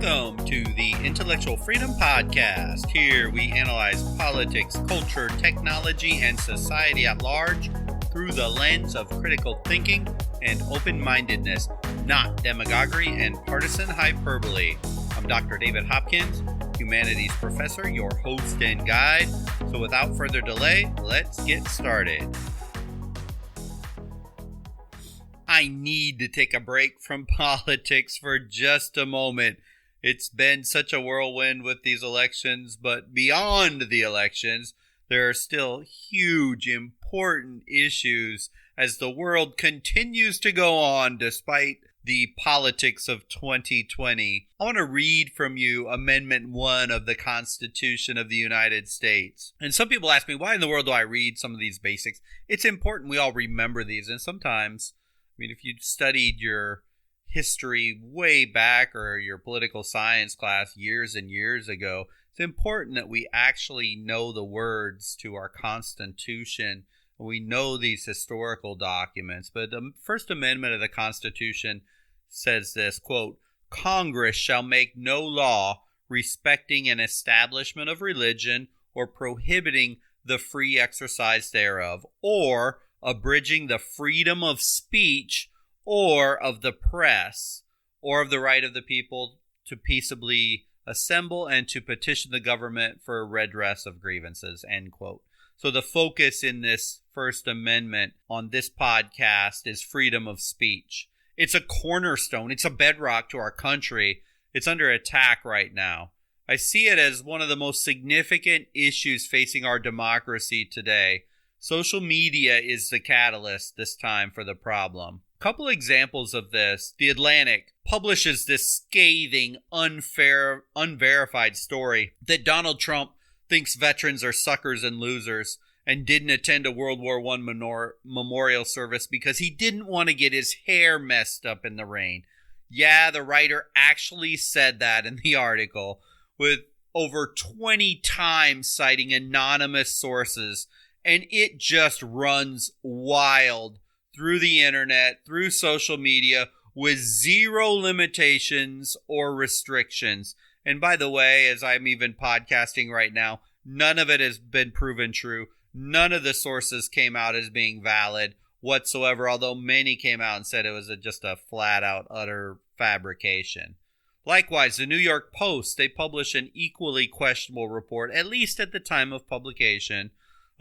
Welcome to the Intellectual Freedom Podcast. Here we analyze politics, culture, technology, and society at large through the lens of critical thinking and open-mindedness, not demagoguery and partisan hyperbole. I'm Dr. David Hopkins, humanities professor, your host and guide. So without further delay, let's get started. I need to take a break from politics for just a moment. It's been such a whirlwind with these elections, but beyond the elections, there are still huge, important issues as the world continues to go on despite the politics of 2020. I want to read from you Amendment 1 of the Constitution of the United States. And some people ask me, why in the world do I read some of these basics? It's important we all remember these, and sometimes if you studied your history way back or your political science class years and years ago, it's important that we actually know the words to our Constitution. We know these historical documents. But the First Amendment of the Constitution says this, quote, "Congress shall make no law respecting an establishment of religion or prohibiting the free exercise thereof, or abridging the freedom of speech or of the press, or of the right of the people to peaceably assemble and to petition the government for redress of grievances," end quote. So the focus in this First Amendment on this podcast is freedom of speech. It's a cornerstone. It's a bedrock to our country. It's under attack right now. I see it as one of the most significant issues facing our democracy today. Social media is the catalyst this time for the problem. A couple examples of this. The Atlantic publishes this scathing, unverified story that Donald Trump thinks veterans are suckers and losers and didn't attend a World War I memorial service because he didn't want to get his hair messed up in the rain. Yeah, the writer actually said that in the article, with over 20 times citing anonymous sources. And it just runs wild through the internet, through social media, with zero limitations or restrictions. And by the way, as I'm even podcasting right now, none of it has been proven true. None of the sources came out as being valid whatsoever, although many came out and said it was just a flat-out, utter fabrication. Likewise, the New York Post, they publish an equally questionable report, at least at the time of publication,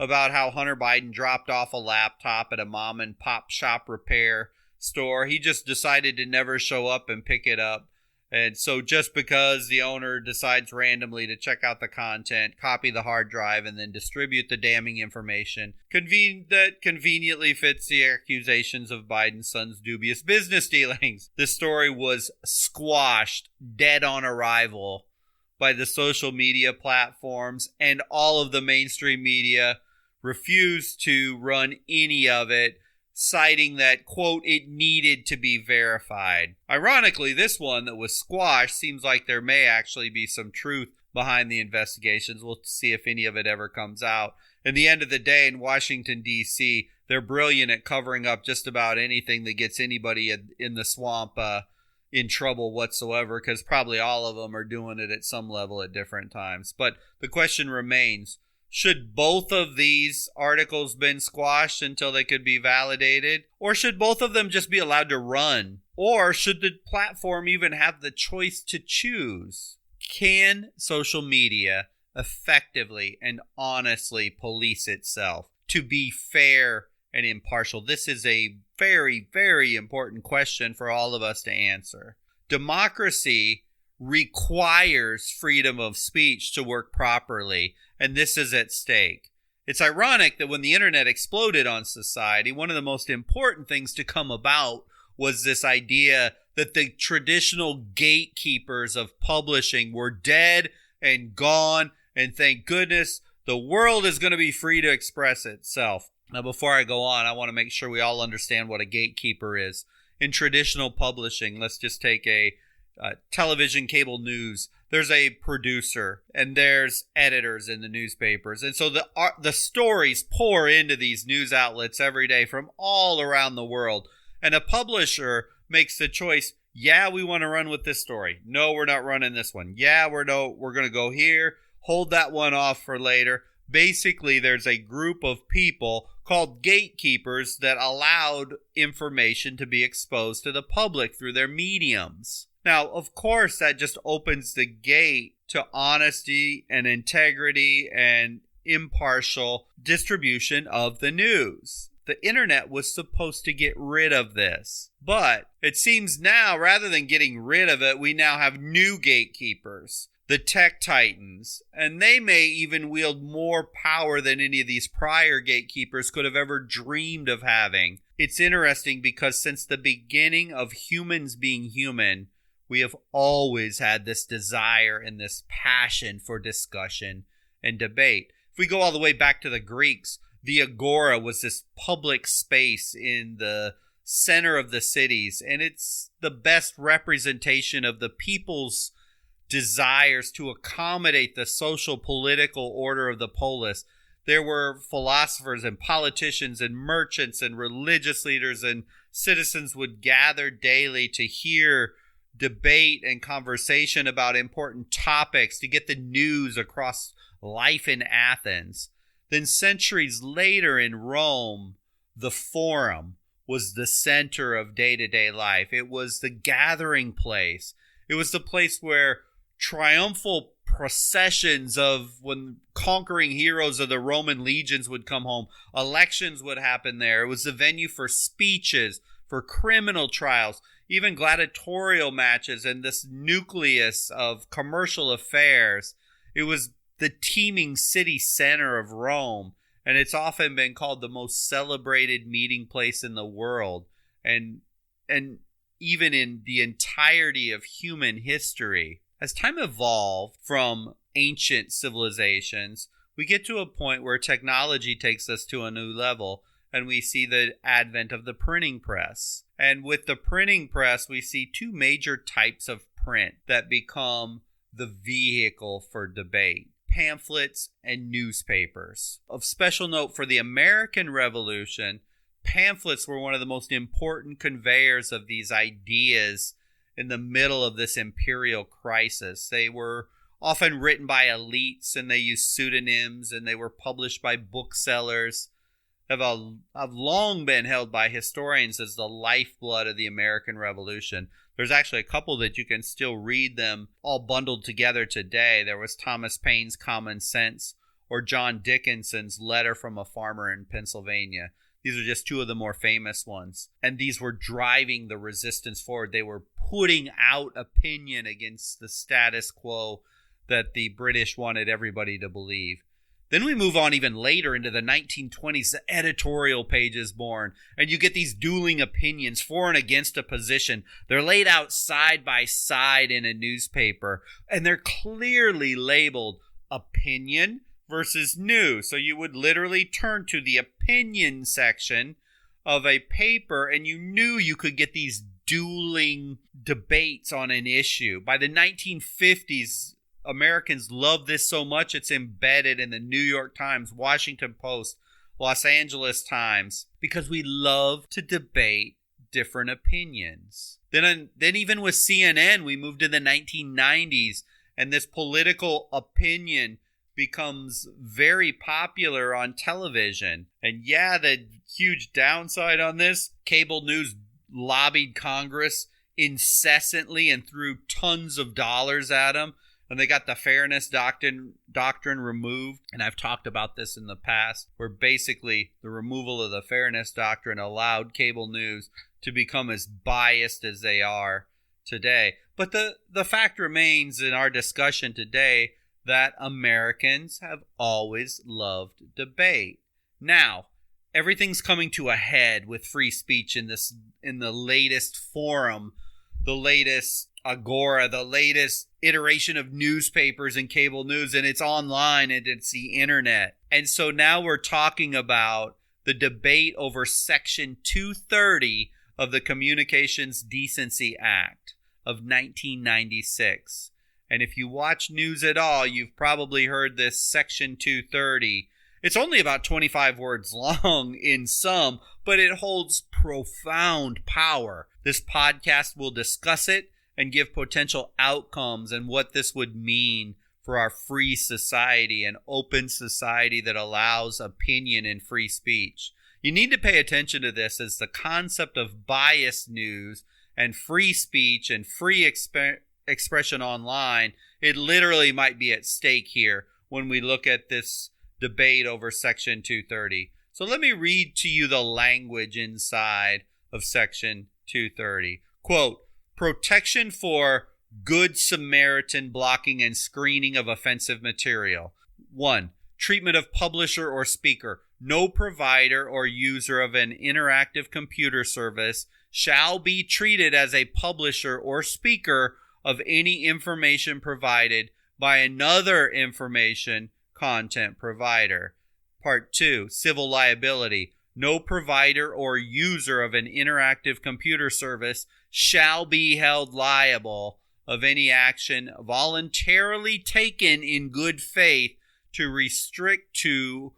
about how Hunter Biden dropped off a laptop at a mom-and-pop shop repair store. He just decided to never show up and pick it up. And so just because the owner decides randomly to check out the content, copy the hard drive, and then distribute the damning information, that conveniently fits the accusations of Biden's son's dubious business dealings. This story was squashed dead on arrival by the social media platforms, and all of the mainstream media refused to run any of it, citing that, quote, it needed to be verified. Ironically, this one that was squashed seems like there may actually be some truth behind the investigations. We'll see if any of it ever comes out. At the end of the day, in Washington, D.C., they're brilliant at covering up just about anything that gets anybody in the swamp in trouble whatsoever, because probably all of them are doing it at some level at different times. But the question remains, should both of these articles been squashed until they could be validated? Or should both of them just be allowed to run? Or should the platform even have the choice to choose? Can social media effectively and honestly police itself to be fair and impartial? This is a very, very important question for all of us to answer. Democracy requires freedom of speech to work properly, and this is at stake. It's ironic that when the internet exploded on society, one of the most important things to come about was this idea that the traditional gatekeepers of publishing were dead and gone, and thank goodness the world is going to be free to express itself. Now, before I go on, I want to make sure we all understand what a gatekeeper is. In traditional publishing, let's just take a television, cable news. There's a producer and there's editors in the newspapers. And so the stories pour into these news outlets every day from all around the world. And a publisher makes the choice, Yeah, we want to run with this story. No, we're not running this one. Yeah, we're going to go here. Hold that one off for later. Basically, there's a group of people called gatekeepers that allowed information to be exposed to the public through their mediums. Now, of course, that just opens the gate to honesty and integrity and impartial distribution of the news. The internet was supposed to get rid of this. But it seems now, rather than getting rid of it, we now have new gatekeepers, the tech titans, and they may even wield more power than any of these prior gatekeepers could have ever dreamed of having. It's interesting because since the beginning of humans being human, we have always had this desire and this passion for discussion and debate. If we go all the way back to the Greeks, the agora was this public space in the center of the cities, and it's the best representation of the people's desires to accommodate the social political order of the polis. There were philosophers and politicians and merchants and religious leaders, and citizens would gather daily to hear debate and conversation about important topics, to get the news across life in Athens. Then centuries later in Rome, the Forum was the center of day-to-day life. It was the gathering place. It was the place where triumphal processions of when conquering heroes of the Roman legions would come home. Elections would happen there. It was the venue for speeches, for criminal trials, even gladiatorial matches, and this nucleus of commercial affairs. It was the teeming city center of Rome, and it's often been called the most celebrated meeting place in the world, and even in the entirety of human history. As time evolved from ancient civilizations, we get to a point where technology takes us to a new level, and we see the advent of the printing press. And with the printing press, we see two major types of print that become the vehicle for debate: pamphlets and newspapers. Of special note for the American Revolution, pamphlets were one of the most important conveyors of these ideas in the middle of this imperial crisis. They were often written by elites, and they used pseudonyms, and they were published by booksellers. Have long been held by historians as the lifeblood of the American Revolution. There's actually a couple that you can still read them all bundled together today. There was Thomas Paine's Common Sense, or John Dickinson's Letter from a Farmer in Pennsylvania. These are just two of the more famous ones. And these were driving the resistance forward. They were putting out opinion against the status quo that the British wanted everybody to believe. Then we move on even later into the 1920s, the editorial page is born, and you get these dueling opinions for and against a position. They're laid out side by side in a newspaper, and they're clearly labeled opinion versus news. So you would literally turn to the opinion section of a paper, and you knew you could get these dueling debates on an issue. By the 1950s, Americans love this so much it's embedded in the New York Times, Washington Post, Los Angeles Times, because we love to debate different opinions. Then even with CNN, we moved to the 1990s, and this political opinion becomes very popular on television. And yeah, the huge downside on this, cable news lobbied Congress incessantly and threw tons of dollars at them. And they got the fairness doctrine removed. And I've talked about this in the past, where basically the removal of the fairness doctrine allowed cable news to become as biased as they are today. But the fact remains in our discussion today that Americans have always loved debate. Now, everything's coming to a head with free speech in the latest forum, the latest agora, the latest iteration of newspapers and cable news, and it's online and it's the internet. And so now we're talking about the debate over Section 230 of the Communications Decency Act of 1996. And if you watch news at all, you've probably heard this Section 230. It's only about 25 words long in sum, but it holds profound power. This podcast will discuss it and give potential outcomes and what this would mean for our free society, an open society that allows opinion and free speech. You need to pay attention to this, as the concept of biased news and free speech and free expression online, it literally might be at stake here when we look at this debate over Section 230. So let me read to you the language inside of Section 230. Quote, protection for Good Samaritan blocking and screening of offensive material. 1. Treatment of publisher or speaker. No provider or user of an interactive computer service shall be treated as a publisher or speaker of any information provided by another information content provider. Part 2. Civil liability. No provider or user of an interactive computer service shall be held liable of any action voluntarily taken in good faith to restrict to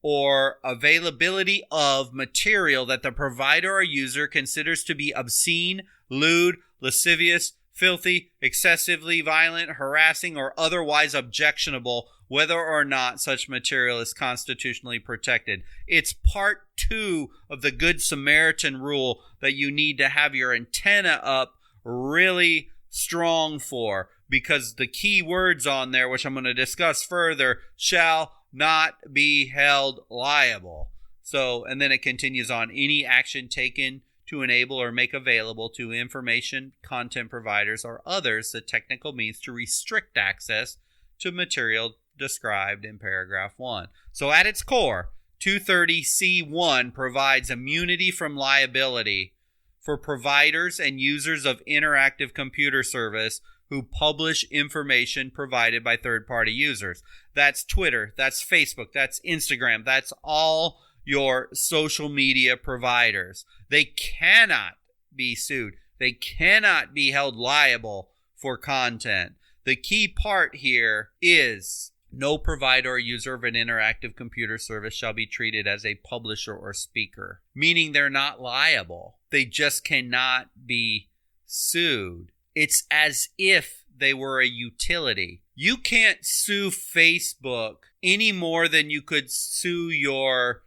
or availability of material that the provider or user considers to be obscene, lewd, lascivious, filthy, excessively violent, harassing, or otherwise objectionable, whether or not such material is constitutionally protected. It's part 2 of the Good Samaritan rule that you need to have your antenna up really strong for, because the key words on there, which I'm going to discuss further, shall not be held liable. So, and then it continues on, any action taken to enable or make available to information content providers or others the technical means to restrict access to material described in paragraph 1. So at its core, 230C1 provides immunity from liability for providers and users of interactive computer service who publish information provided by third-party users. That's Twitter, that's Facebook, that's Instagram, that's all your social media providers. They cannot be sued. They cannot be held liable for content. The key part here is no provider or user of an interactive computer service shall be treated as a publisher or speaker, meaning they're not liable. They just cannot be sued. It's as if they were a utility. You can't sue Facebook any more than you could sue your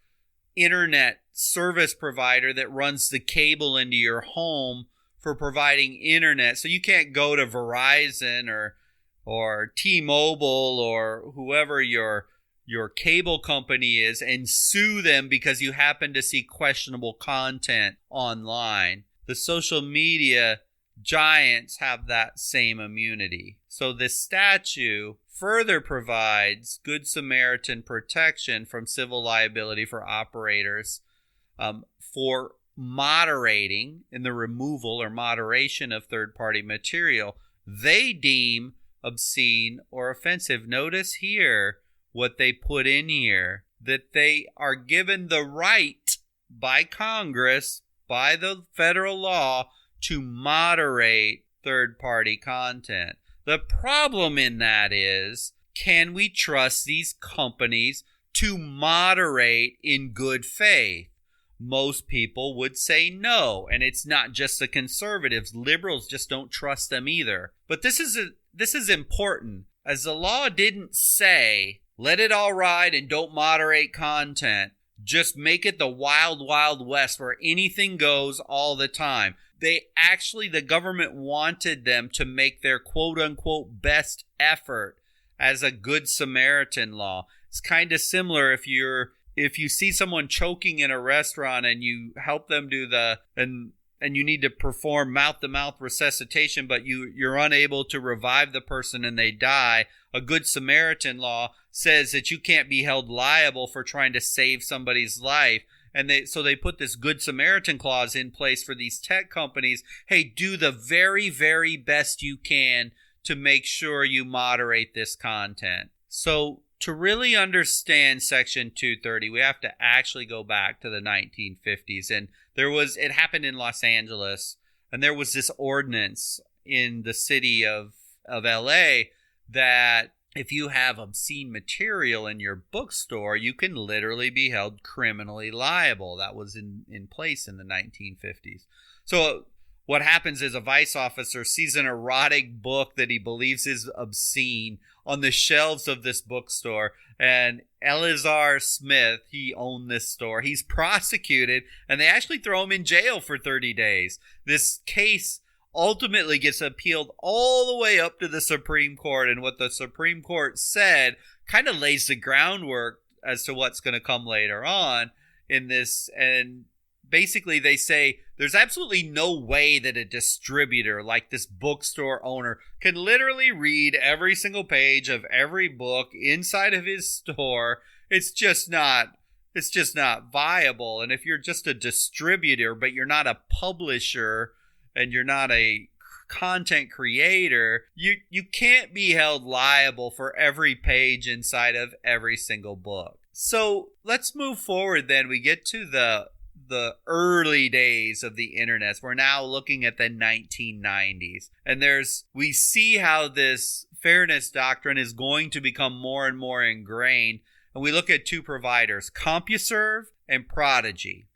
internet service provider that runs the cable into your home for providing internet. So you can't go to Verizon or T-Mobile or whoever your cable company is and sue them because you happen to see questionable content online. The social media giants have that same immunity. So this statute further provides Good Samaritan protection from civil liability for operators for moderating in the removal or moderation of third-party material they deem obscene or offensive. Notice here what they put in here, that they are given the right by Congress, by the federal law, to moderate third-party content. The problem in that is, can we trust these companies to moderate in good faith? Most people would say no, and it's not just the conservatives. Liberals just don't trust them either. But this is important, as the law didn't say, let it all ride and don't moderate content. Just make it the wild, wild west where anything goes all the time. The government wanted them to make their quote-unquote best effort as a Good Samaritan law. It's kind of similar if you see someone choking in a restaurant and you help them do and you need to perform mouth-to-mouth resuscitation, but you're unable to revive the person and they die. A Good Samaritan law says that you can't be held liable for trying to save somebody's life. And so they put this Good Samaritan clause in place for these tech companies. Hey, do the very, very best you can to make sure you moderate this content. So to really understand Section 230, we have to actually go back to the 1950s. And it happened in Los Angeles, and there was this ordinance in the city of LA that if you have obscene material in your bookstore, you can literally be held criminally liable. That was in place in the 1950s. So what happens is a vice officer sees an erotic book that he believes is obscene on the shelves of this bookstore, and Eleazar Smith, he owned this store. He's prosecuted, and they actually throw him in jail for 30 days. This case ultimately gets appealed all the way up to the Supreme Court, and what the Supreme Court said kind of lays the groundwork as to what's going to come later on in this. And basically they say there's absolutely no way that a distributor like this bookstore owner can literally read every single page of every book inside of his store. It's just not viable. And if you're just a distributor, but you're not a publisher and you're not a content creator, you can't be held liable for every page inside of every single book. So let's move forward then. We get to the early days of the internet. We're now looking at the 1990s. And we see how this fairness doctrine is going to become more and more ingrained. And we look at two providers, CompuServe and Prodigy.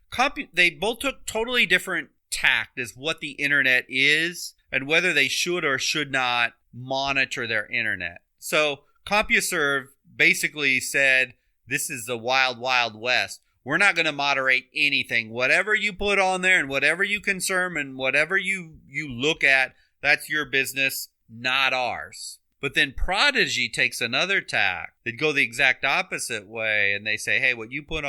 They both took totally different tact as what the internet is and whether they should or should not monitor their internet. So CompuServe basically said, this is the wild, wild west. We're not going to moderate anything. Whatever you put on there and whatever you consume and whatever you look at, that's your business, not ours. But then Prodigy takes another tack. They go the exact opposite way, and they say, hey, what you put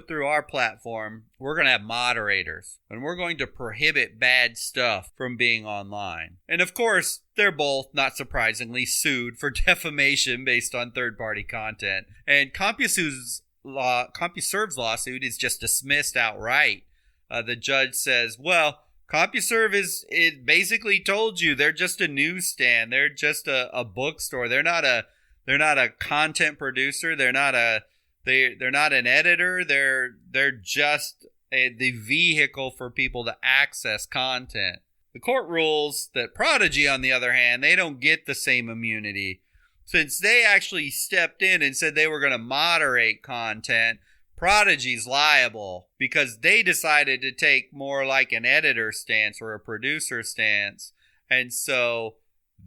through our platform, we're going to have moderators, and we're going to prohibit bad stuff from being online. And of course, they're both, not surprisingly, sued for defamation based on third-party content. And CompuServe's lawsuit is just dismissed outright. The judge says, well, CompuServe it basically told you they're just a newsstand. They're just a bookstore. They're not a content producer. They're not an editor. They're just the vehicle for people to access content. The court rules that Prodigy, on the other hand, they don't get the same immunity. Since they actually stepped in and said they were going to moderate content, Prodigy's liable because they decided to take more like an editor stance or a producer stance. And so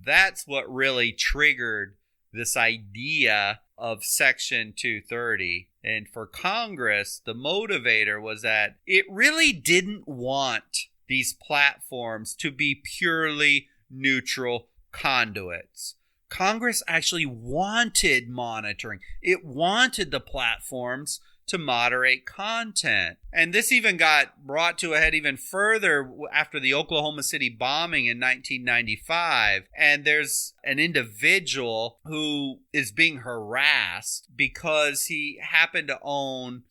that's what really triggered this idea of Section 230. And for Congress, the motivator was that it really didn't want these platforms to be purely neutral conduits. Congress actually wanted monitoring. It wanted the platforms to moderate content. And this even got brought to a head even further after the Oklahoma City bombing in 1995. And there's an individual who is being harassed because he happened to own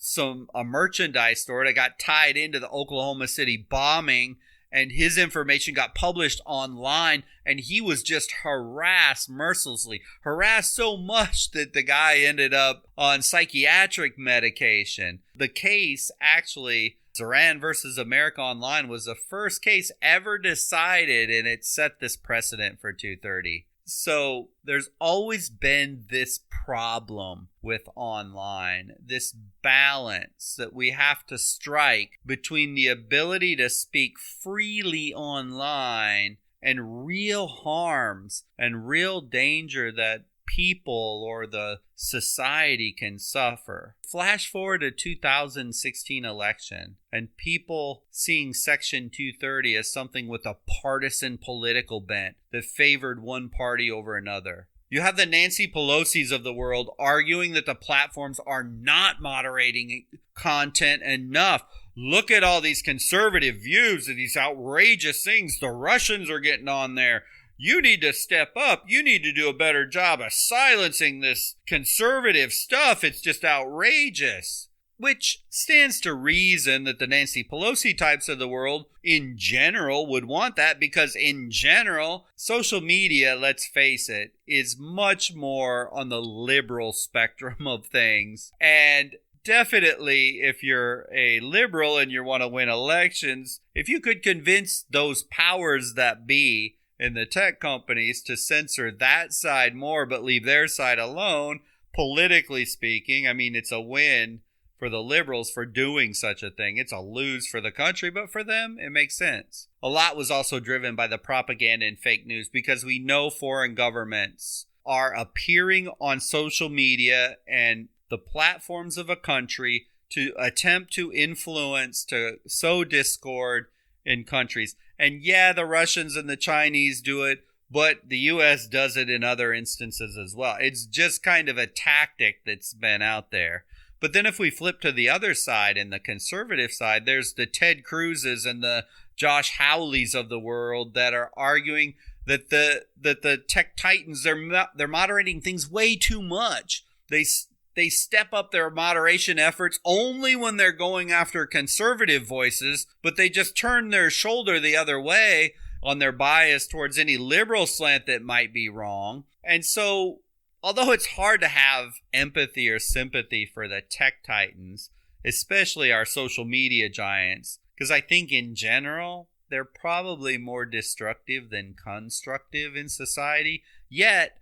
a merchandise store that got tied into the Oklahoma City bombing, and his information got published online, and he was just harassed mercilessly. Harassed so much that the guy ended up on psychiatric medication. The case, actually, Zoran versus America Online, was the first case ever decided, and it set this precedent for 230. So there's always been this problem with online, this balance that we have to strike between the ability to speak freely online and real harms and real danger that people or the society can suffer. Flash forward to 2016 election and people seeing Section 230 as something with a partisan political bent that favored one party over another. You have the Nancy Pelosi's of the world arguing that the platforms are not moderating content enough. Look at all these conservative views of these outrageous things. The Russians are getting on there. You need to step up. You need to do a better job of silencing this conservative stuff. It's just outrageous. Which stands to reason that the Nancy Pelosi types of the world in general would want that, because in general, social media, let's face it, is much more on the liberal spectrum of things. And definitely, if you're a liberal and you want to win elections, if you could convince those powers that be, in the tech companies to censor that side more but leave their side alone. Politically speaking, I mean, it's a win for the liberals for doing such a thing. It's a lose for the country, but for them, it makes sense. A lot was also driven by the propaganda and fake news because we know foreign governments are appearing on social media and the platforms of a country to attempt to influence, to sow discord in countries. And yeah, the Russians and the Chinese do it, but the U.S. does it in other instances as well. It's just kind of a tactic that's been out there. But then if we flip to the other side, in the conservative side, there's the Ted Cruzes and the Josh Hawleys of the world that are arguing that the tech titans, they're moderating things way too much. They step up their moderation efforts only when they're going after conservative voices, but they just turn their shoulder the other way on their bias towards any liberal slant that might be wrong. And so, although it's hard to have empathy or sympathy for the tech titans, especially our social media giants, because I think in general, they're probably more destructive than constructive in society, yet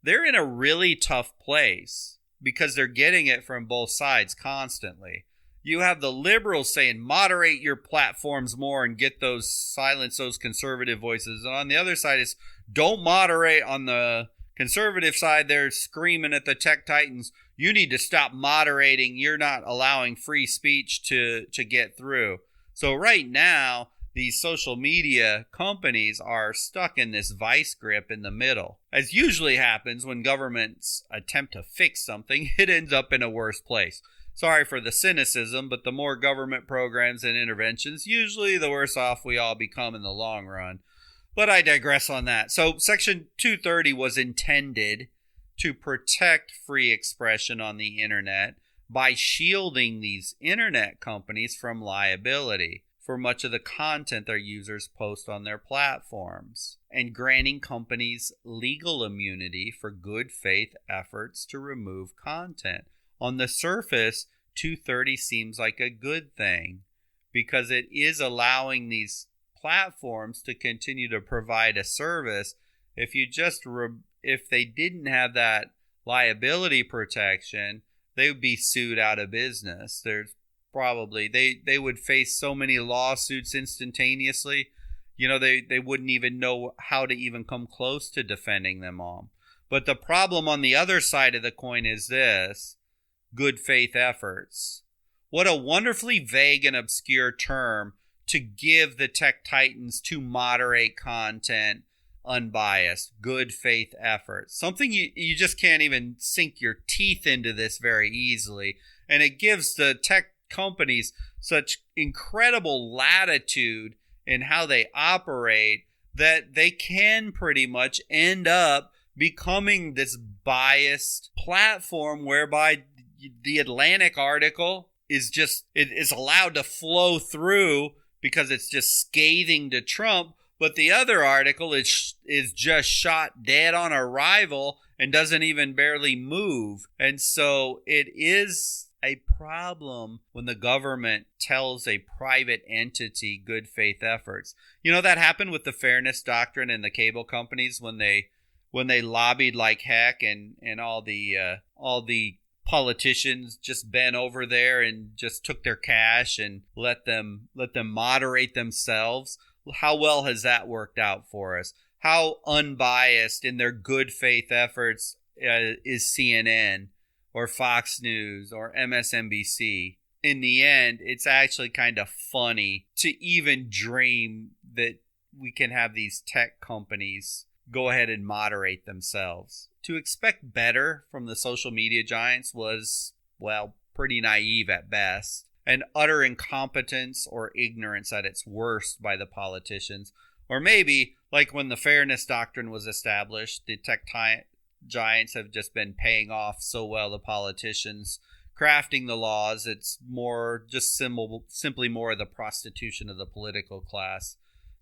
they're in a really tough place because they're getting it from both sides constantly. You have the liberals saying, moderate your platforms more and silence those conservative voices. And on the other side, it's don't moderate. On the conservative side, they're screaming at the tech titans, you need to stop moderating. You're not allowing free speech to get through. So right now, these social media companies are stuck in this vice grip in the middle. As usually happens when governments attempt to fix something, it ends up in a worse place. Sorry for the cynicism, but the more government programs and interventions, usually the worse off we all become in the long run. But I digress on that. So Section 230 was intended to protect free expression on the internet by shielding these internet companies from liability for much of the content their users post on their platforms, and granting companies legal immunity for good faith efforts to remove content. On the surface, 230 seems like a good thing because it is allowing these platforms to continue to provide a service. If they didn't have that liability protection, they would be sued out of business. There's probably they would face so many lawsuits instantaneously, they wouldn't even know how to even come close to defending them all. But the problem on the other side of the coin is this: good faith efforts. What a wonderfully vague and obscure term to give the tech titans to moderate content unbiased. Good faith efforts. Something you just can't even sink your teeth into this very easily. And it gives the tech companies such incredible latitude in how they operate that they can pretty much end up becoming this biased platform whereby the Atlantic article is allowed to flow through because it's just scathing to Trump, but the other article is just shot dead on arrival and doesn't even barely move. And so it is a problem when the government tells a private entity good faith efforts. That happened with the Fairness Doctrine and the cable companies when they lobbied like heck, and all the politicians just bent over there and just took their cash and let them moderate themselves. How well has that worked out for us? How unbiased in their good faith efforts is CNN or Fox News or MSNBC? In the end, it's actually kind of funny to even dream that we can have these tech companies go ahead and moderate themselves. To expect better from the social media giants was, pretty naive at best, and utter incompetence or ignorance at its worst by the politicians. Or maybe, like when the Fairness Doctrine was established, the tech giants have just been paying off so well the politicians crafting the laws. It's more just simply more of the prostitution of the political class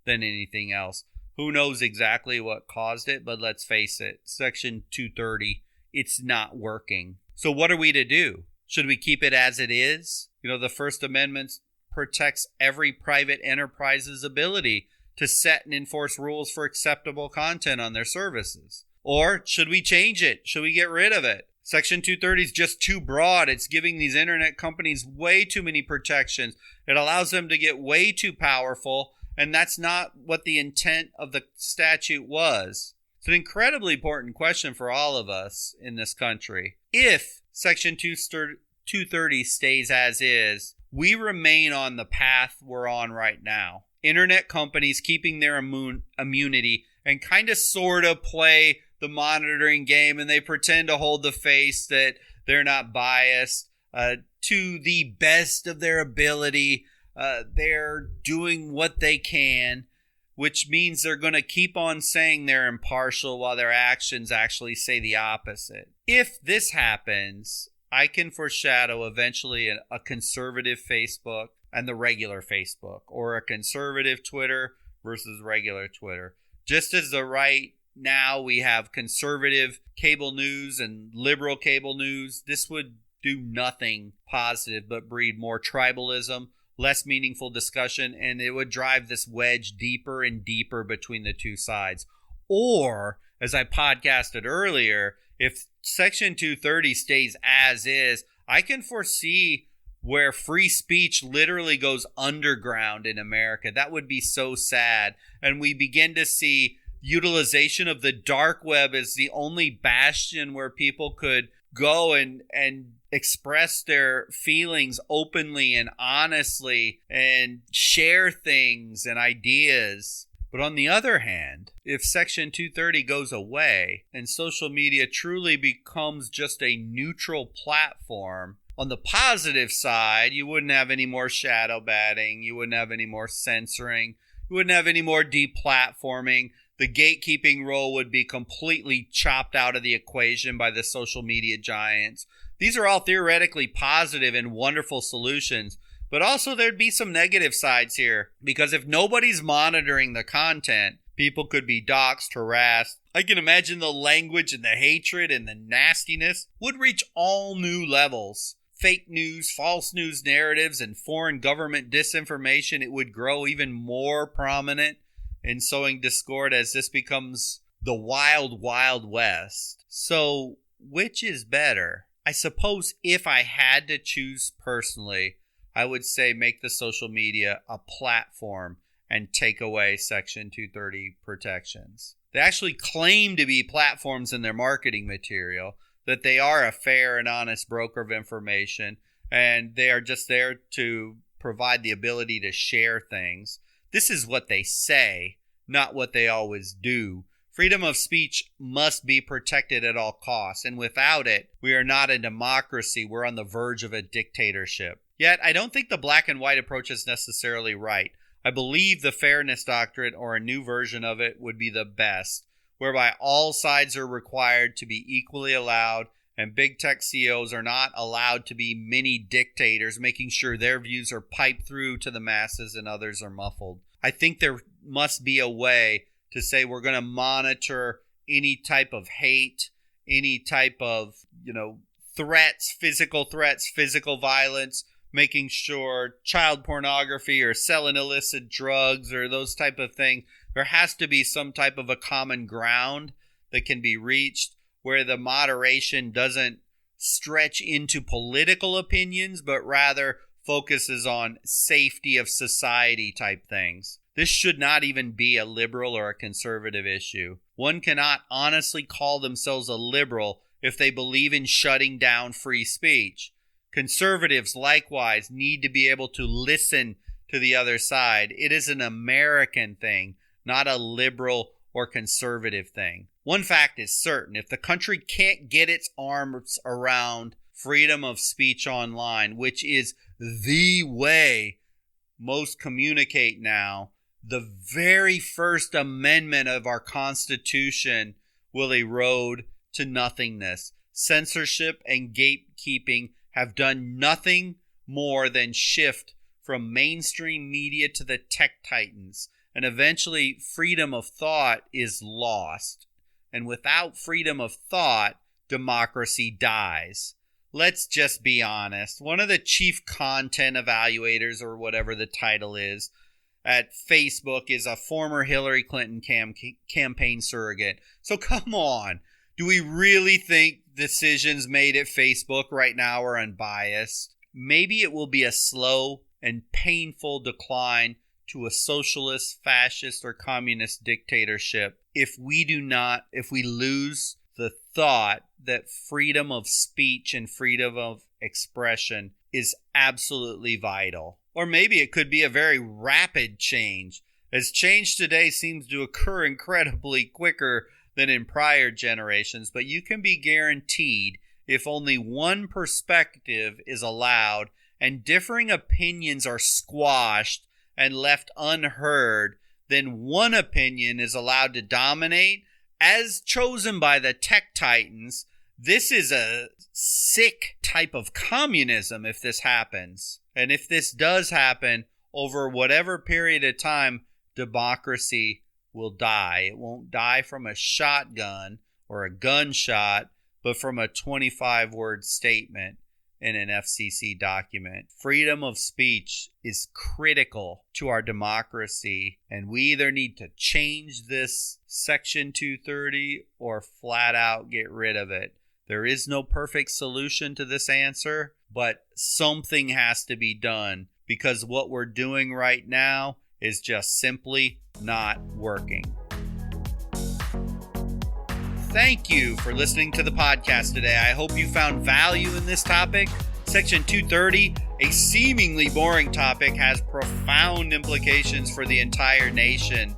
than anything else. Who knows exactly what caused it, but let's face it, Section 230, it's not working. So what are we to do? Should we keep it as it is? The First Amendment protects every private enterprise's ability to set and enforce rules for acceptable content on their services? Or should we change it? Should we get rid of it? Section 230 is just too broad. It's giving these internet companies way too many protections. It allows them to get way too powerful, and that's not what the intent of the statute was. It's an incredibly important question for all of us in this country. If Section 230 stays as is, we remain on the path we're on right now. Internet companies keeping their immunity and kind of sort of play the monitoring game, and they pretend to hold the face that they're not biased to the best of their ability. They're doing what they can, which means they're going to keep on saying they're impartial while their actions actually say the opposite. If this happens, I can foreshadow eventually a conservative Facebook and the regular Facebook, or a conservative Twitter versus regular Twitter. Just as right now we have conservative cable news and liberal cable news, this would do nothing positive but breed more tribalism, less meaningful discussion, and it would drive this wedge deeper and deeper between the two sides. Or, as I podcasted earlier, if Section 230 stays as is, I can foresee where free speech literally goes underground in America. That would be so sad. And we begin to see utilization of the dark web as the only bastion where people could go and express their feelings openly and honestly and share things and ideas. But on the other hand, if Section 230 goes away and social media truly becomes just a neutral platform, on the positive side, you wouldn't have any more shadow banning, you wouldn't have any more censoring, you wouldn't have any more deplatforming. The gatekeeping role would be completely chopped out of the equation by the social media giants. These are all theoretically positive and wonderful solutions, but also there'd be some negative sides here, because if nobody's monitoring the content, people could be doxxed, harassed. I can imagine the language and the hatred and the nastiness would reach all new levels. Fake news, false news narratives, and foreign government disinformation, it would grow even more prominent in sowing discord as this becomes the wild, wild west. So, which is better? I suppose if I had to choose personally, I would say make the social media a platform and take away Section 230 protections. They actually claim to be platforms in their marketing material, that they are a fair and honest broker of information, and they are just there to provide the ability to share things. This is what they say, not what they always do. Freedom of speech must be protected at all costs, and without it, we are not a democracy. We're on the verge of a dictatorship. Yet, I don't think the black and white approach is necessarily right. I believe the fairness doctrine, or a new version of it, would be the best, whereby all sides are required to be equally allowed, and big tech CEOs are not allowed to be mini dictators, making sure their views are piped through to the masses and others are muffled. I think there must be a way to say we're going to monitor any type of hate, any type of, threats, physical violence, making sure child pornography or selling illicit drugs or those type of things. There has to be some type of a common ground that can be reached where the moderation doesn't stretch into political opinions, but rather focuses on safety of society type things. This should not even be a liberal or a conservative issue. One cannot honestly call themselves a liberal if they believe in shutting down free speech. Conservatives, likewise, need to be able to listen to the other side. It is an American thing, not a liberal or conservative thing. One fact is certain: if the country can't get its arms around freedom of speech online, which is the way most communicate now, the very first amendment of our Constitution will erode to nothingness. Censorship and gatekeeping have done nothing more than shift from mainstream media to the tech titans, and eventually freedom of thought is lost. And without freedom of thought, democracy dies. Let's just be honest. One of the chief content evaluators, or whatever the title is, at Facebook is a former Hillary Clinton campaign surrogate. So come on. Do we really think decisions made at Facebook right now are unbiased? Maybe it will be a slow and painful decline to a socialist, fascist, or communist dictatorship if we lose the thought that freedom of speech and freedom of expression is absolutely vital. Or maybe it could be a very rapid change, as change today seems to occur incredibly quicker than in prior generations, but you can be guaranteed if only one perspective is allowed and differing opinions are squashed and left unheard, then one opinion is allowed to dominate as chosen by the tech titans. This is a sick type of communism if this happens. And if this does happen over whatever period of time, democracy will die. It won't die from a shotgun or a gunshot, but from a 25-word statement in an FCC document. Freedom of speech is critical to our democracy, and we either need to change this Section 230 or flat out get rid of it. There is no perfect solution to this answer, but something has to be done because what we're doing right now is just simply not working. Thank you for listening to the podcast today. I hope you found value in this topic. Section 230, a seemingly boring topic, has profound implications for the entire nation.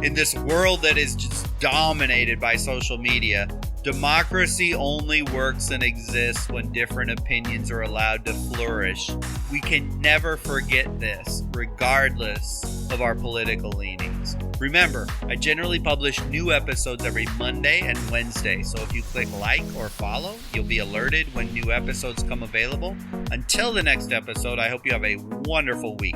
In this world that is just dominated by social media, democracy only works and exists when different opinions are allowed to flourish. We can never forget this, regardless of our political leanings. Remember, I generally publish new episodes every Monday and Wednesday, so if you click like or follow, you'll be alerted when new episodes come available. Until the next episode, I hope you have a wonderful week.